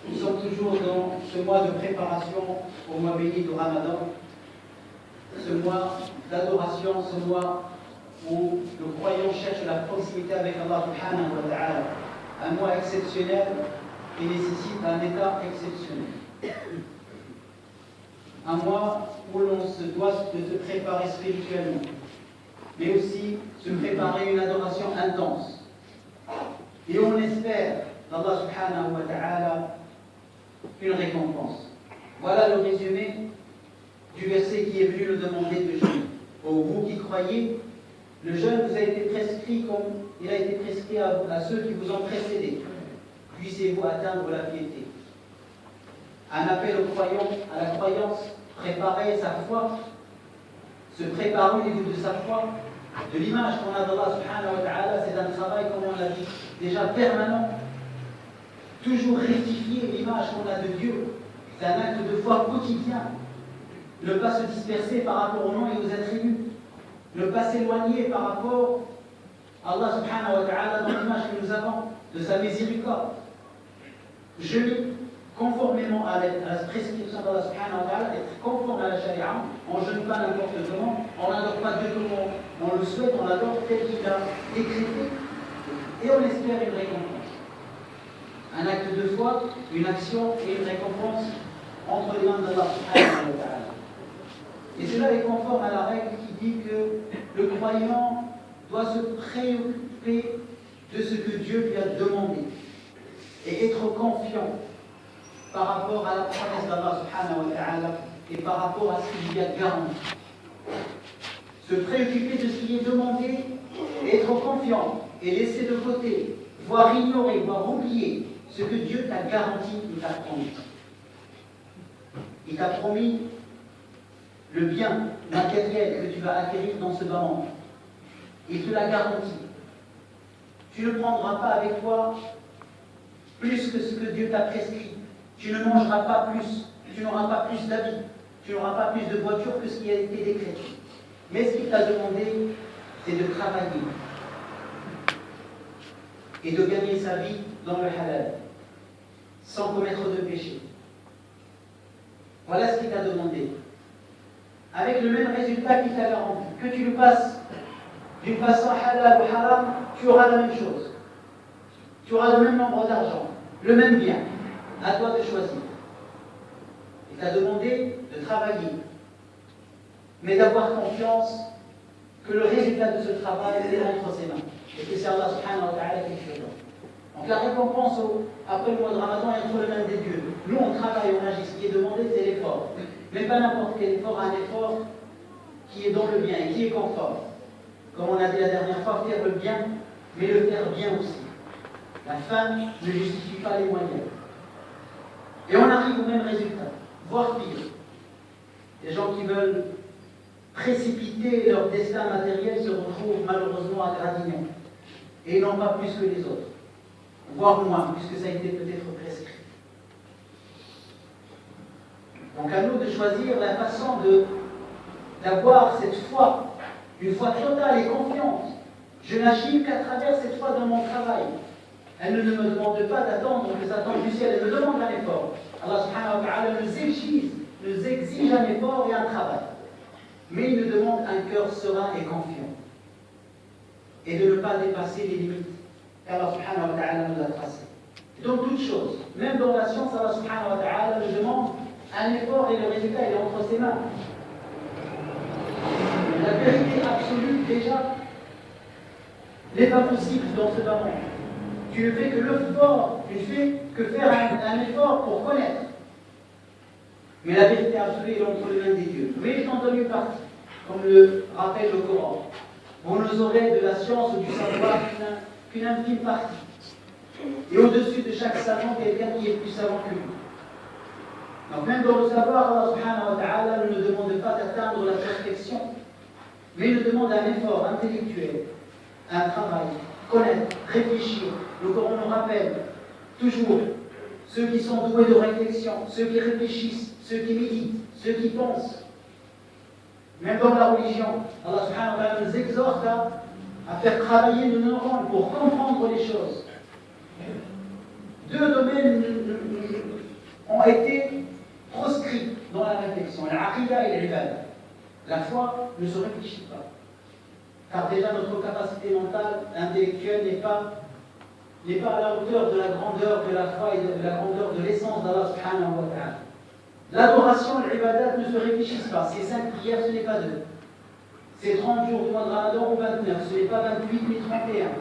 Nous sommes toujours dans ce mois de préparation au mois béni du Ramadan, ce mois d'adoration, ce mois où le croyant cherche la proximité avec Allah subhanahu wa ta'ala, un mois exceptionnel qui nécessite un état exceptionnel. Un mois où l'on se doit de se préparer spirituellement, mais aussi se préparer une adoration intense. Et on espère d'Allah subhanahu wa ta'ala une récompense. Voilà le résumé du verset qui est venu nous demander de jeûner. Pour vous qui croyez, le jeûne vous a été prescrit comme il a été prescrit à ceux qui vous ont précédés. Puissiez-vous atteindre la piété. Un appel aux croyants, à la croyance, préparer sa foi, se préparer au niveau de sa foi, de l'image qu'on a d'Allah subhanahu wa ta'ala, c'est un travail, comme on l'a dit, déjà permanent. Toujours rectifier l'image qu'on a de Dieu. C'est un acte de foi quotidien. Ne pas se disperser par rapport au nom et aux attributs. Ne pas s'éloigner par rapport à Allah subhanahu wa ta'ala dans l'image que nous avons de sa miséricorde. Jeûner conformément à la prescription d'Allah subhanahu wa ta'ala, être conforme à la charia. On ne jeûne pas n'importe comment, on n'adore pas Dieu comme on le souhaite, on l'adore tel qu'il a décrété. Et on espère une récompense. Un acte de foi, une action et une récompense entre les mains d'Allah subhanahu wa ta'ala. Et cela est conforme à la règle qui dit que le croyant doit se préoccuper de ce que Dieu lui a demandé et être confiant par rapport à la promesse d'Allah subhanahu wa ta'ala et par rapport à ce qu'il lui a garanti. Se préoccuper de ce qui est demandé et être confiant et laisser de côté, voire ignorer, voire oublier ce que Dieu t'a garanti et t'a promis. Il t'a promis le bien matériel que tu vas acquérir dans ce bas monde. Il te l'a garanti. Tu ne prendras pas avec toi plus que ce que Dieu t'a prescrit. Tu ne mangeras pas plus. Tu n'auras pas plus d'habits. Tu n'auras pas plus de voitures que ce qui a été décrété. Mais ce qu'il t'a demandé, c'est de travailler et de gagner sa vie dans le halal, sans commettre de péché. Voilà ce qu'il t'a demandé. Avec le même résultat qu'il t'a garanti. Que tu le passes d'une façon halal ou haram, tu auras la même chose. Tu auras le même nombre d'argent, le même bien. À toi de choisir. Il t'a demandé de travailler, mais d'avoir confiance que le résultat de ce travail est entre ses mains. Et que c'est Allah subhanahu wa ta'ala qui le fait. Donc la récompense après le mois de Ramadan est entre les mains des dieux. Nous on travaille, on agit. Ce qui est demandé, c'est l'effort. Mais pas n'importe quel effort, un effort qui est dans le bien et qui est conforme. Comme on a dit la dernière fois, faire le bien, mais le faire bien aussi. La fin ne justifie pas les moyens. Et on arrive au même résultat, voire pire. Les gens qui veulent précipiter leur destin matériel se retrouvent malheureusement à Gradignan. Et non pas plus que les autres. Voire moins, puisque ça a été peut-être prescrit. Donc à nous de choisir la façon d'avoir cette foi, une foi totale et confiante. Je n'agis qu'à travers cette foi dans mon travail. Elle ne me demande pas d'attendre les attentes du ciel, elle me demande un effort. Allah subhanahu wa ta'ala nous exige un effort et un travail. Mais il nous demande un cœur serein et confiant. Et de ne pas dépasser les limites qu'Allah subhanahu wa ta'ala nous a tracées. Dans toutes choses, même dans la science, Allah subhanahu wa ta'ala nous demande un effort et le résultat est entre ses mains. La vérité absolue, déjà, n'est pas possible dans ce moment. Tu ne fais que l'effort, tu ne fais que faire un effort pour connaître. Mais la vérité absolue est entre les mains des dieux. Mais je t'en donne une partie, comme le rappelle le Coran. Vous n'aurez de la science ou du savoir qu'une infime partie. Et au-dessus de chaque savant, quelqu'un qui est plus savant que lui. Donc même dans le savoir, Allah subhanahu wa ta'ala ne nous demande pas d'atteindre la perfection, mais il nous demande un effort intellectuel, un travail, connaître, réfléchir. Le Coran nous rappelle toujours ceux qui sont doués de réflexion, ceux qui réfléchissent, ceux qui méditent, ceux qui pensent. Même dans la religion, Allah subhanahu wa ta'ala nous exhorte à à faire travailler nos neurones pour comprendre les choses. Deux domaines ont été proscrits dans la réflexion, l'aqida et l'ibada. La foi ne se réfléchit pas. Car déjà notre capacité mentale, intellectuelle n'est pas à la hauteur de la grandeur de la foi et de la grandeur de l'essence d'Allah subhanahu wa ta'ala. L'adoration et l'ibadat ne se réfléchissent pas. Ces 5 prières, ce n'est pas 2. Ces 30 jours du mois de Ramadan ou 29, ce n'est pas 28 ni 31.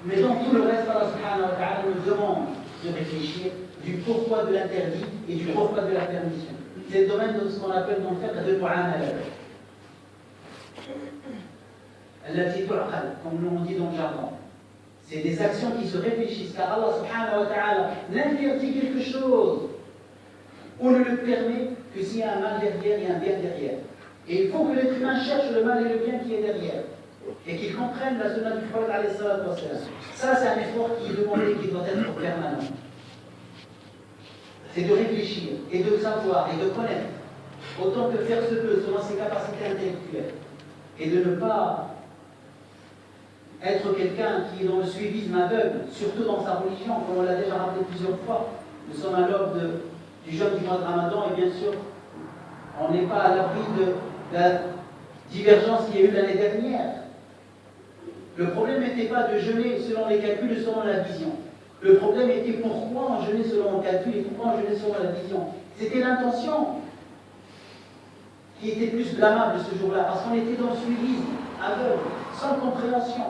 Mais dans tout le reste, Allah subhanahu wa ta'ala nous demande de réfléchir du pourquoi de l'interdit et du pourquoi de la permission. C'est le domaine de ce qu'on appelle dans le fiqh de mu'amala. Comme nous on dit dans le jargon. C'est des actions qui se réfléchissent, car Allah subhanahu wa ta'ala n'interdit quelque chose ou ne le permet que s'il y a un mal derrière et un bien derrière. Et il faut que l'être humain cherche le mal et le bien qui est derrière. Et qu'il comprenne la sunna du prophète alayhi salatu wa salam. Ça, c'est un effort qui est demandé et qui doit être permanent. C'est de réfléchir et de savoir et de connaître autant que faire se peut selon ses capacités intellectuelles. Et de ne pas être quelqu'un qui est dans le suivisme aveugle, surtout dans sa religion, comme on l'a déjà rappelé plusieurs fois. Nous sommes à l'aube du jeûne du mois de Ramadan et bien sûr, on n'est pas à l'abri de la divergence qu'il y a eu l'année dernière. Le problème n'était pas de jeûner selon les calculs et selon la vision. Le problème était pourquoi on jeûnait selon le calcul et pourquoi on jeûnait selon la vision. C'était l'intention qui était plus blâmable ce jour-là, parce qu'on était dans le suivisme aveugle, sans compréhension.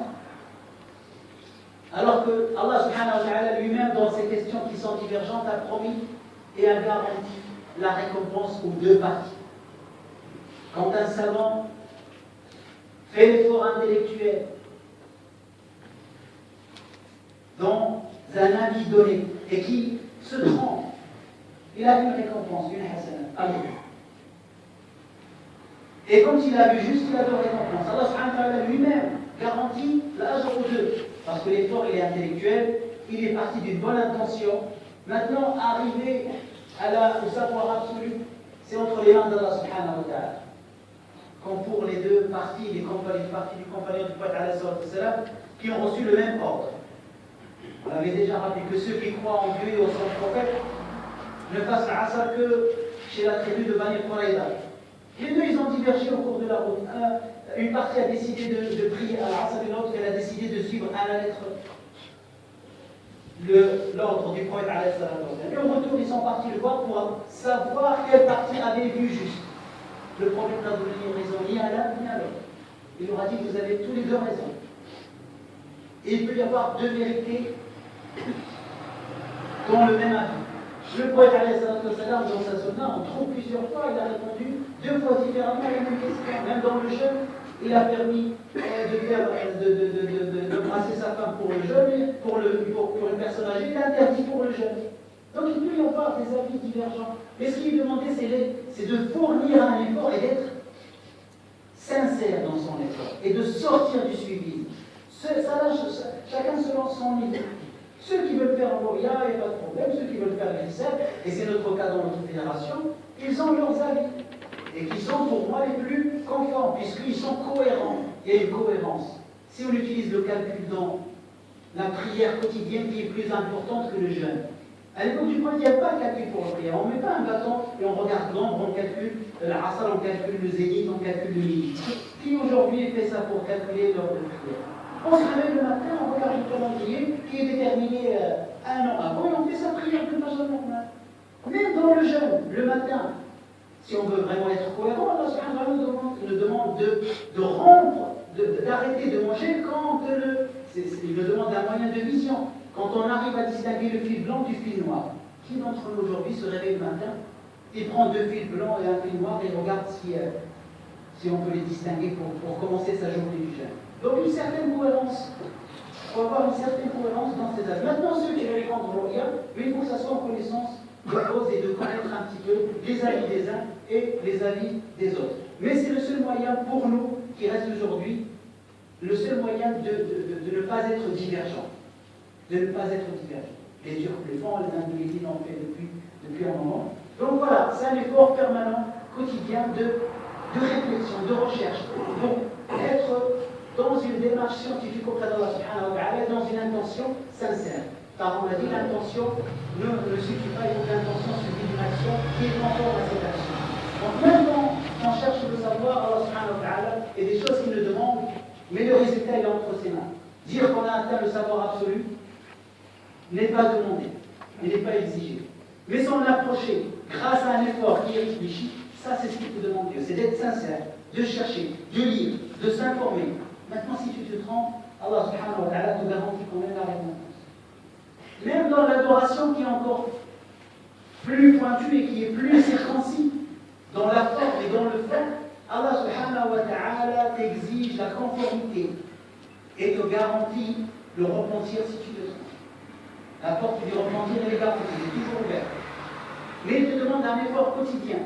Alors que Allah subhanahu wa ta'ala lui-même, dans ces questions qui sont divergentes, a promis et a garanti la récompense aux deux parties. Quand un savant fait l'effort intellectuel dans un avis donné et qui se trompe, il a une récompense, une hasana. Et quand il a vu juste, il a deux récompenses. Allah subhanahu wa ta'ala lui-même garantit l'ajr aux deux. Parce que l'effort il est intellectuel, il est parti d'une bonne intention. Maintenant, arriver au savoir absolu, c'est entre les mains d'Allah subhanahu wa ta'ala. Comme pour les deux parties, les parties du compagnon du prophète alayhi salam, qui ont reçu le même ordre. On avait déjà rappelé que ceux qui croient en Dieu et au son prophète ne fassent l'asr que chez la tribu de Bani Quraïda. Les deux, ils ont divergé au cours de la route. Une partie a décidé de prier à l'asr et l'autre, elle a décidé de suivre à la lettre l'ordre du prophète alayhi salam. Et au retour, ils sont partis le voir pour savoir quelle partie avait vu juste. Le prophète n'a donné raison ni à l'un ni à l'autre. Il leur a dit que vous avez tous les deux raison. Et il peut y avoir deux vérités dans le même avis. Le prophète alayhi salam, dans sa sunna, on trouve plusieurs fois, il a répondu deux fois différemment à la même question. Même dans le jeûne, il a permis de brasser sa femme pour le jeûne, pour une personne âgée, il a interdit pour le jeûne. Donc il peut y avoir des avis divergents. Mais ce qui est demandé, c'est de fournir un effort et d'être sincère dans son effort et de sortir du suivisme. Chacun selon son niveau. Ceux qui veulent faire un Moria, il n'y a pas de problème. Ceux qui veulent faire l'Islam, et c'est notre cas dans notre fédération, ils ont leurs avis. Et qui sont pour moi les plus conformes, puisqu'ils sont cohérents. Il y a une cohérence. Si on utilise le calcul dans la prière quotidienne qui est plus importante que le jeûne, à l'époque du prophète, il n'y a pas de calcul pour la prière. On ne met pas un bâton et on regarde l'ombre, on calcule l'asr, on calcule le zénith, on calcule le midi. Qui aujourd'hui fait ça pour calculer l'heure de prière? On se réveille le matin, on regarde le calendrier qui est déterminé un an avant et on fait sa prière de façon normale. Même dans le jeûne, le matin, si on veut vraiment être cohérent, Allah subhanahu wa ta'ala nous demande de rompre, d'arrêter de manger quand il nous demande un moyen de vision. Quand on arrive à distinguer le fil blanc du fil noir. Qui d'entre nous aujourd'hui se réveille le matin, il prend deux fils blancs et un fil noir et regarde si on peut les distinguer pour commencer sa journée du jeûne. Donc une certaine cohérence. Il faut avoir une certaine cohérence dans ces avis. Maintenant, ceux qui veulent répondre au regard, il faut que ça soit en connaissance de cause et de connaître un petit peu les avis des uns et les avis des autres. Mais c'est le seul moyen pour nous, qui reste aujourd'hui, le seul moyen de ne pas être divergent. De ne pas être divergent. Les Turcs le font, les Indonésiens l'ont fait depuis un moment. Donc voilà, c'est un effort permanent, quotidien de réflexion, de recherche, pour être dans une démarche scientifique auprès d'Allah subhanahu wa ta'ala, dans une intention sincère. Car on a dit l'intention ne suffit pas, il faut que l'intention suffit d'une action qui est conforme à cette action. Donc même quand on cherche le savoir, Allah subhanahu wa ta'ala, il y a des choses qu'il nous demande, mais le résultat est entre ses mains. Dire qu'on a atteint le savoir absolu n'est pas demandé, il n'est pas exigé. Mais s'en approcher grâce à un effort qui est réfléchi, ça c'est ce qu'il te demande Dieu, c'est d'être sincère, de chercher, de lire, de s'informer. Maintenant si tu te trompes, Allah subhanahu wa ta'ala te garantit quand même la réponse. Même dans l'adoration qui est encore plus pointue et qui est plus circoncis, dans la forme et dans le fond, Allah subhanahu wa ta'ala t'exige la conformité et te garantit le repentir si tu te trompes. La porte du repentir est garantie, elle est toujours ouverte. Mais il te demande un effort quotidien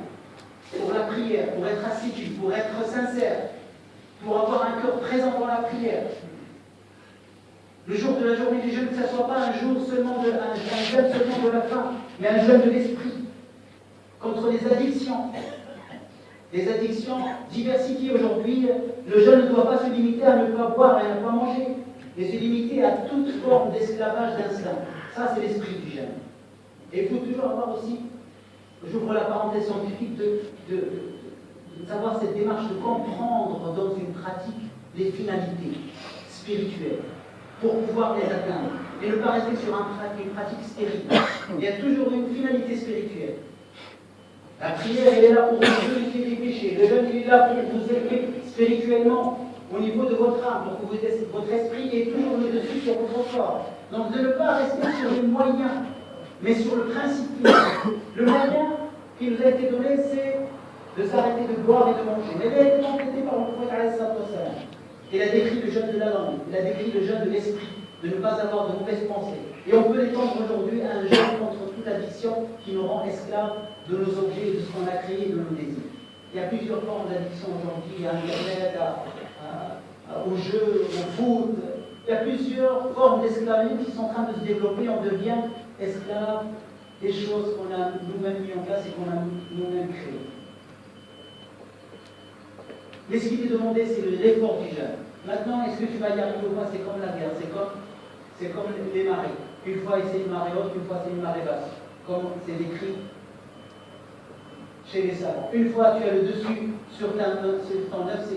pour la prière, pour être assidu, pour être sincère, pour avoir un cœur présent dans la prière. Le jour de la journée du jeûne, que ce ne soit pas un jeûne seulement de la faim, mais un jeûne de l'esprit, contre les addictions. Les addictions diversifiées aujourd'hui, le jeûne ne doit pas se limiter à ne pas boire et à ne pas manger, mais se limiter à toute forme d'esclavage d'instinct. Ça, c'est l'esprit du jeûne. Et il faut toujours avoir aussi, j'ouvre la parenthèse scientifique, de savoir cette démarche de comprendre dans une pratique les finalités spirituelles pour pouvoir les atteindre et ne pas rester sur une pratique stérile. Il y a toujours une finalité spirituelle. La prière, elle est là pour vous purifier des péchés. Le jeûne, il est là pour vous élever spirituellement au niveau de votre âme, pour que votre esprit ait toujours le dessus sur votre corps. Donc de ne pas rester sur les moyens, mais sur le principe. Le moyen qui nous a été donné, c'est de s'arrêter de boire et de manger. Mais il a été complété par le prophète. Il a décrit le jeûne de la langue, il a décrit le jeûne de l'esprit, de ne pas avoir de mauvaises pensées. Et on peut l'étendre aujourd'hui à un jeûne contre toute addiction qui nous rend esclaves de nos objets, de ce qu'on a créé, de nos désirs. Il y a plusieurs formes d'addiction aujourd'hui, à Internet, aux jeux, au foot. Il y a plusieurs formes d'esclavisme qui sont en train de se développer. On devient esclave des choses qu'on a nous-mêmes mis en place et qu'on a nous-mêmes créées. Mais ce qui t'est demandé, c'est l'effort du jeûne. Maintenant, est-ce que tu vas y arriver ou pas? C'est comme la guerre, c'est comme les marées. Une fois, c'est une marée haute, une fois, c'est une marée basse. Comme c'est décrit chez les savants. Une fois, tu as le dessus sur ton œuf,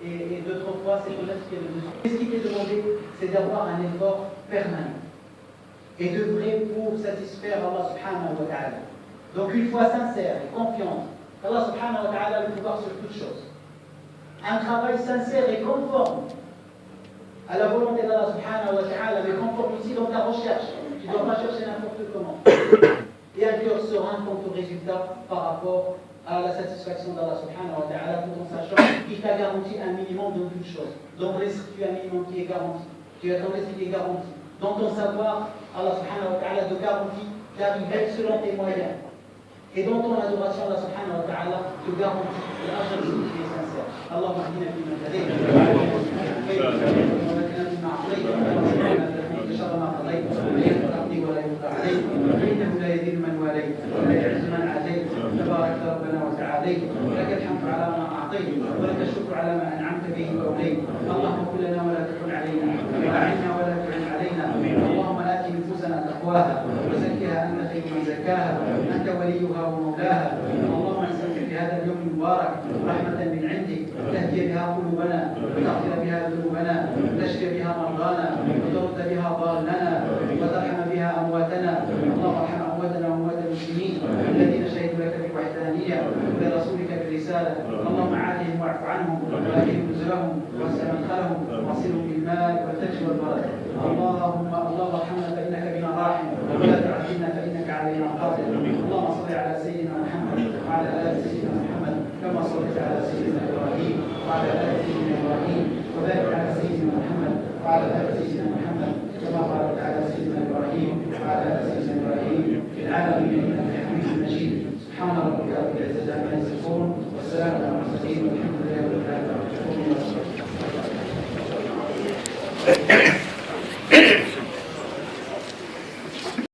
et d'autres fois, c'est ton œuf qui a le dessus. Ce qui t'est demandé, c'est d'avoir un effort permanent et d'œuvrer pour satisfaire Allah subhanahu wa ta'ala. Donc, une foi sincère et confiante, Allah subhanahu wa ta'ala a le pouvoir sur toutes choses. Un travail sincère et conforme à la volonté d'Allah subhanahu wa ta'ala, mais conforme aussi dans ta recherche. Tu ne dois pas chercher n'importe comment. Et un cœur serein quant au résultat par rapport à la satisfaction d'Allah subhanahu wa ta'ala, tout en sachant qu'il t'a garanti un minimum de toutes choses. Dans l'esprit, tu as un minimum qui est garanti. Tu as ton esprit qui est garanti. Dans ton savoir, Allah subhanahu wa ta'ala te garantit d'arriver selon tes moyens. Et dans ton adoration, Allah subhanahu wa ta'ala te garantit l'ajr qui est sincère. اللهم اهدنا فيمن هديت وبارك فيما اعطيت شر ما قضيت ولا تقضي ولا يقضى عليك فانه لا يذل من واليت ولا يعز من عاديت تبارك ربنا وتعاليت لك الحمد على ما اعطيت ولك الشكر على ما انعمت به واوليت اللهم كن لنا ولا تكن علينا واعنا ولا تعن علينا اللهم ات نفوسنا تقواها وزكها انت خير من زكاها انت وليها ومولاها اللهم انزل في هذا اليوم المبارك رحمه من عندك تهدي بها قلوبنا وتغفر بها ذنوبنا وتشفي بها مرضانا وترد بها ضالنا وترحم بها امواتنا اللهم ارحم امواتنا واموات المسلمين الذين شهدوا لك بالوحدانيه ولرسولك بالرساله اللهم عافهم واعف عنهم واكرم نزلهم واسع مدخلهم واصلهم بالماء والثلج والبرد اللهم ارحمنا فانك بنا راحم ولا تعذبنا فانك علينا قادر اللهم صل على سيدنا محمد وعلى ال سيدنا محمد كما صليت على سيدنا ابراهيم وعلى ال سيدنا ابراهيم وبارك على سيدنا محمد وعلى ال سيدنا محمد كما باركت على سيدنا ابراهيم وعلى ال سيدنا ابراهيم في العالمين انك حميد مجيد سبحان ربك رب العزه عما يصفون والسلام على المرسلين والحمد لله